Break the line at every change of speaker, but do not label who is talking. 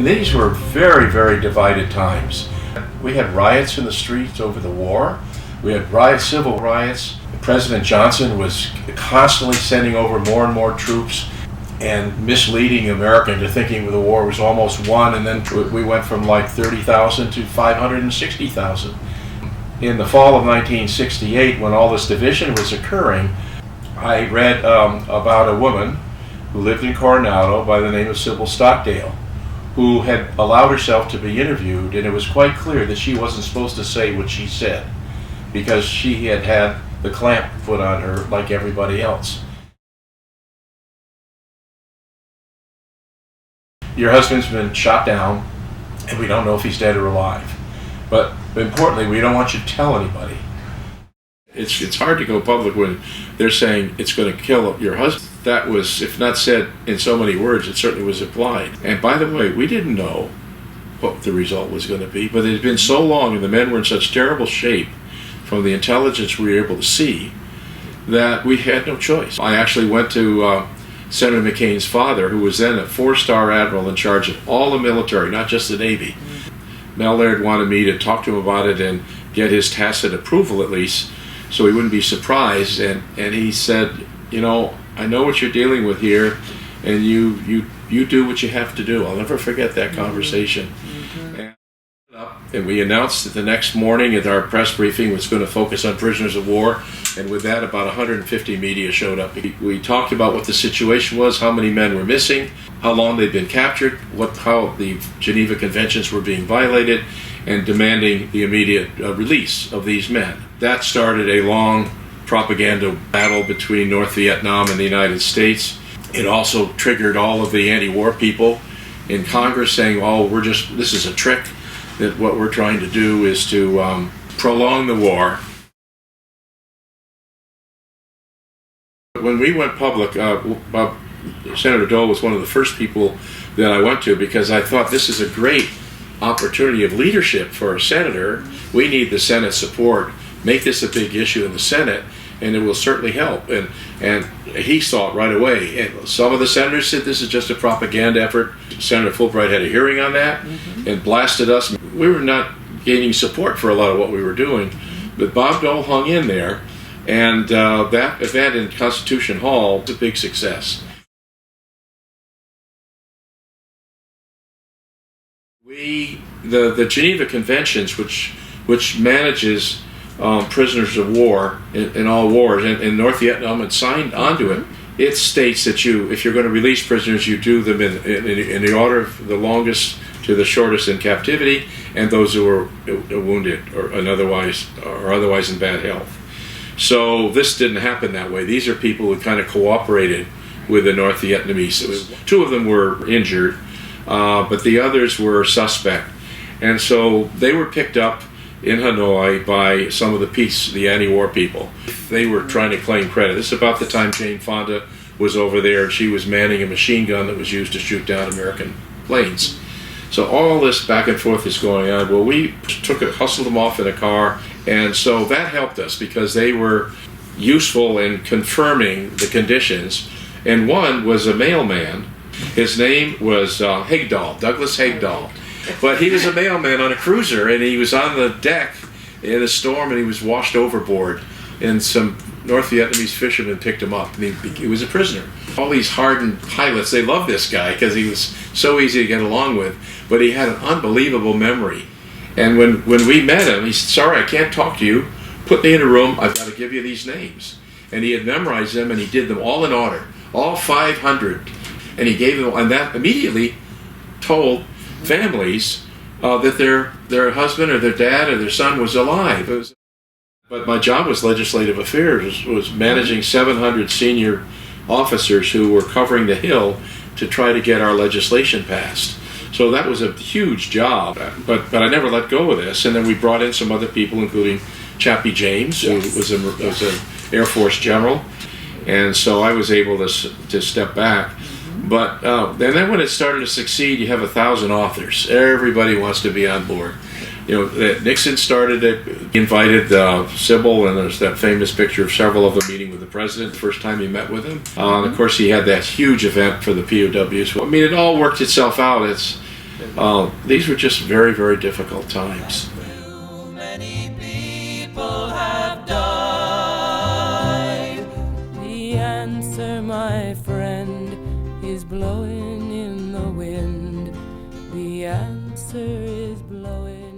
And these were very, very divided times. We had riots in the streets over the war. We had riots, civil riots. President Johnson was constantly sending over more and more troops and misleading America into thinking the war was almost won, and then we went from like 30,000 to 560,000. In the fall of 1968, when all this division was occurring, I read about a woman who lived in Coronado by the name of Sybil Stockdale, who had allowed herself to be interviewed, and it was quite clear that she wasn't supposed to say what she said because she had had the clamp put on her like everybody else. Your husband's been shot down, and we don't know if he's dead or alive. But importantly, we don't want you to tell anybody. It's hard to go public when they're saying it's going to kill your husband. That was, if not said in so many words, it certainly was implied. And by the way, we didn't know what the result was going to be, but it had been so long and the men were in such terrible shape from the intelligence we were able to see that we had no choice. I actually went to Senator McCain's father, who was then a 4-star admiral in charge of all the military, not just the Navy. Mel Laird wanted me to talk to him about it and get his tacit approval at least, so he wouldn't be surprised. And he said, you know, I know what you're dealing with here, and you do what you have to do. I'll never forget that conversation. And we announced that the next morning at our press briefing was going to focus on prisoners of war, and with that about 150 media showed up. We talked about what the situation was, how many men were missing, how long they'd been captured, how the Geneva Conventions were being violated, and demanding the immediate release of these men. That started a long propaganda battle between North Vietnam and the United States. It also triggered all of the anti-war people in Congress saying, oh, this is a trick, that what we're trying to do is to prolong the war. When we went public, Senator Dole was one of the first people that I went to because I thought this is a great opportunity of leadership for a senator. We need the Senate support. Make this a big issue in the Senate, and it will certainly help. And he saw it right away. And some of the senators said this is just a propaganda effort. Senator Fulbright had a hearing on that and blasted us. We were not gaining support for a lot of what we were doing, but Bob Dole hung in there, and that event in Constitution Hall was a big success. The Geneva Conventions, which manages prisoners of war in all wars, and North Vietnam had signed onto it. It states that if you're going to release prisoners, you do them in the order of the longest to the shortest in captivity, and those who are wounded or otherwise in bad health. So this didn't happen that way. These are people who kind of cooperated with the North Vietnamese. 2 of them were injured, but the others were suspect. And so they were picked up in Hanoi by some of the anti-war people. They were trying to claim credit. This is about the time Jane Fonda was over there, and she was manning a machine gun that was used to shoot down American planes. So all this back and forth is going on. Well, we hustled them off in a car, and so that helped us because they were useful in confirming the conditions. And one was a mailman. His name was Douglas Hagdahl. But he was a mailman on a cruiser, and he was on the deck in a storm, and he was washed overboard. And some North Vietnamese fishermen picked him up, and he was a prisoner. All these hardened pilots, they loved this guy because he was so easy to get along with, but he had an unbelievable memory. And when we met him, he said, sorry, I can't talk to you. Put me in a room, I've got to give you these names. And he had memorized them, and he did them all in order, all 500. And he gave them, and that immediately told families that their husband or their dad or their son was alive. But my job was legislative affairs, was managing 700 senior officers who were covering the Hill to try to get our legislation passed. So that was a huge job, but I never let go of this. And then we brought in some other people, including Chappie James, who was an Air Force general. And so I was able to step back. But and then when it started to succeed, you have 1,000 authors. Everybody wants to be on board. You know, Nixon started it, invited Sybil, and there's that famous picture of several of them meeting with the president the first time he met with him. And of course, he had that huge event for the POWs. I mean, it all worked itself out. These were just very, very difficult times.
Too many people have died. The answer, my friend, is blowing in the wind. The answer is blowing.